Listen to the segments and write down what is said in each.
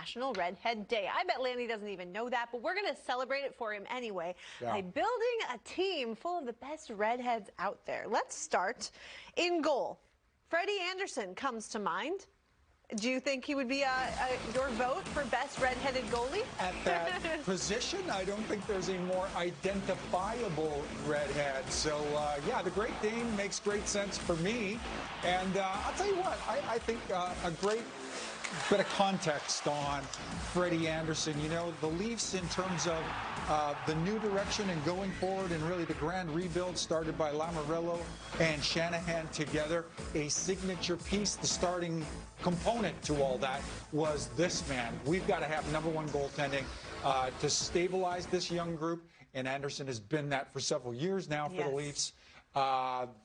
National Redhead Day. I bet Lanny doesn't even know that, but we're going to celebrate it for him anyway by building a team full of the best redheads out there. Let's start in goal. Freddie Anderson comes to mind. Do you think he would be your vote for best redheaded goalie? At that position, I don't think there's a more identifiable redhead. So, yeah, the Great Dane makes great sense for me. And I'll tell you what, I think a great bit of context on Freddie Anderson. You know, the Leafs, in terms of the new direction and going forward, and really the grand rebuild started by Lamoriello and Shanahan together, a signature piece, the starting component to all that was this man. We've got to have #1 goaltending to stabilize this young group, and Anderson has been that for several years now for the Leafs.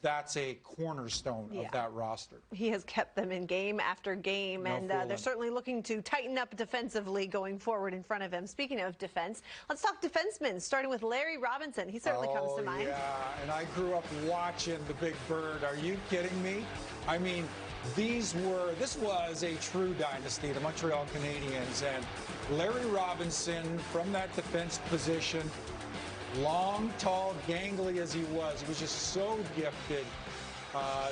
That's a cornerstone of that roster. He has kept them in game after game, and they're certainly looking to tighten up defensively going forward in front of him. Speaking of defense, let's talk defensemen, starting with Larry Robinson. He certainly comes to mind. Yeah, and I grew up watching the Big Bird. Are you kidding me? I mean, this was a true dynasty, the Montreal Canadiens, and Larry Robinson from that defense position, long, tall, gangly as he was just so gifted,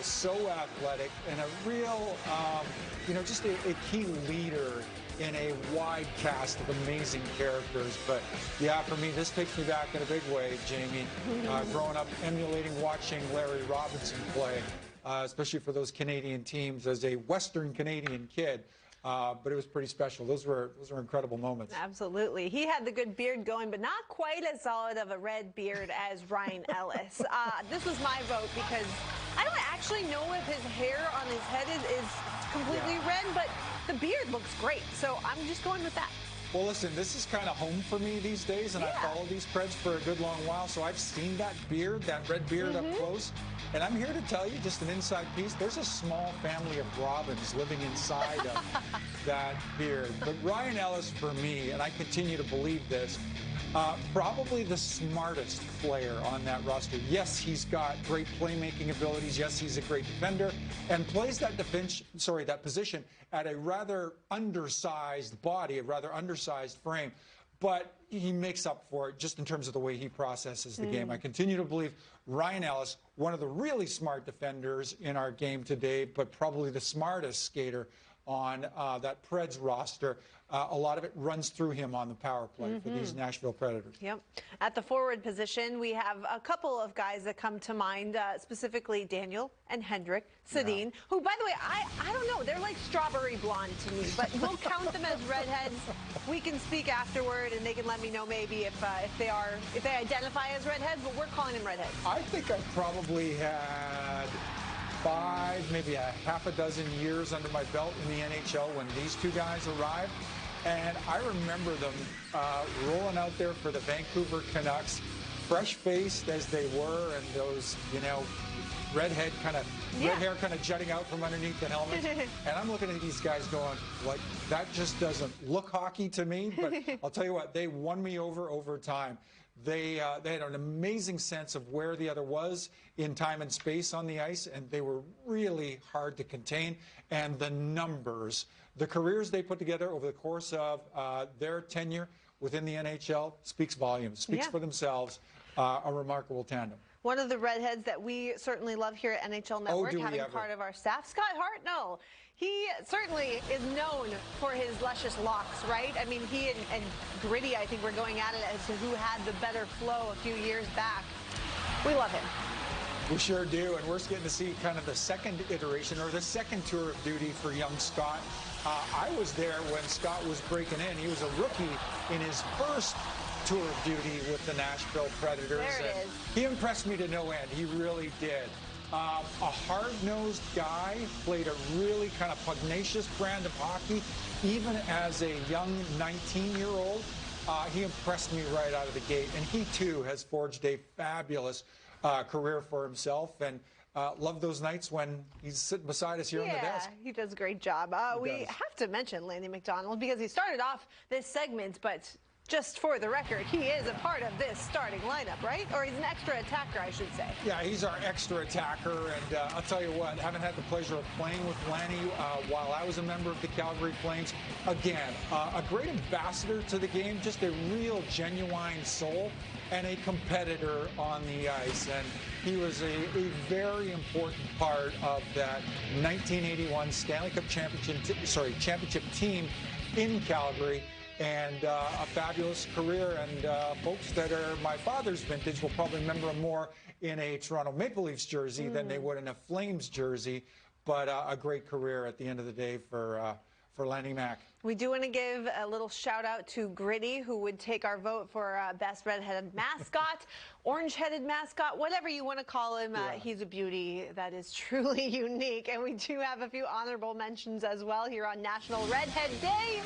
so athletic, and a real, just a key leader in a wide cast of amazing characters. But yeah, for me, this takes me back in a big way, Jamie. Growing up, emulating, watching Larry Robinson play, especially for those Canadian teams as a Western Canadian kid. But it was pretty special. Those were incredible moments. Absolutely. He had the good beard going, but not quite as solid of a red beard as Ryan Ellis. This was my vote because I don't actually know if his hair on his head is completely red, but the beard looks great. So I'm just going with that. Well, listen, this is kind of home for me these days, and I follow these Preds for a good long while, so I've seen that beard, that red beard up close. And I'm here to tell you, just an inside piece, there's a small family of Robins living inside of that beard. But Ryan Ellis, for me, and I continue to believe this, probably the smartest player on that roster. Yes, he's got great playmaking abilities. Yes, he's a great defender and plays that position at a rather undersized body, a rather undersized frame. But he makes up for it just in terms of the way he processes the game. I continue to believe Ryan Ellis, one of the really smart defenders in our game today, but probably the smartest skater on that Preds roster. A lot of it runs through him on the power play for these Nashville Predators. Yep. At the forward position, we have a couple of guys that come to mind, specifically Daniel and Hendrik Sedin, who, by the way, I don't know, they're like strawberry blonde to me, but we'll count them as redheads. We can speak afterward, and they can let me know maybe if they identify as redheads, but we're calling them redheads. I think I probably had 5, maybe a half a dozen years under my belt in the NHL when these two guys arrived. And I remember them rolling out there for the Vancouver Canucks, fresh-faced as they were, and those, red hair kind of jutting out from underneath the helmets. And I'm looking at these guys going, like, that just doesn't look hockey to me. But I'll tell you what, they won me over time. They had an amazing sense of where the other was in time and space on the ice, and they were really hard to contain. And the numbers, the careers they put together over the course of their tenure within the NHL speaks volumes, speaks for themselves. A remarkable tandem. One of the redheads that we certainly love here at NHL Network, having part of our staff, Scott Hart. No, he certainly is known for his luscious locks, right? I mean, he and Gritty, I think, were going at it as to who had the better flow a few years back. We love him. We sure do, and we're getting to see kind of the second iteration or the second tour of duty for young Scott. I was there when Scott was breaking in. He was a rookie in his first tour of duty with the Nashville Predators. There it is. He impressed me to no end. He really did. A hard-nosed guy, played a really kind of pugnacious brand of hockey. Even as a young 19-year-old, he impressed me right out of the gate. And he, too, has forged a fabulous career for himself. And love those nights when he's sitting beside us here on the desk. Yeah, he does a great job. We have to mention Lanny McDonald because he started off this segment, but just for the record, he is a part of this starting lineup, right? Or he's an extra attacker, I should say. Yeah, he's our extra attacker, and I'll tell you what, haven't had the pleasure of playing with Lanny while I was a member of the Calgary Flames. Again, a great ambassador to the game, just a real genuine soul, and a competitor on the ice. And he was a very important part of that 1981 Stanley Cup championship team in Calgary. And a fabulous career, and folks that are my father's vintage will probably remember him more in a Toronto Maple Leafs jersey than they would in a Flames jersey, but a great career at the end of the day for Lanny Mac. We do want to give a little shout out to Gritty, who would take our vote for best redheaded mascot, orange-headed mascot, whatever you want to call him. Yeah. He's a beauty that is truly unique, and we do have a few honorable mentions as well here on National Redhead Day.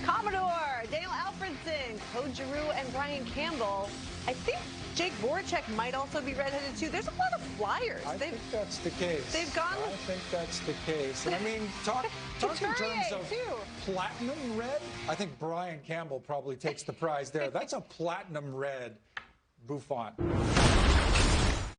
Commodore, Daniel Alfredson, Claude Giroux, and Brian Campbell. I think Jake Voracek might also be redheaded too. There's a lot of Flyers. I think that's the case. They've gone. I think that's the case. And I mean, talk in terms of platinum red. I think Brian Campbell probably takes the prize there. That's a platinum red Buffon.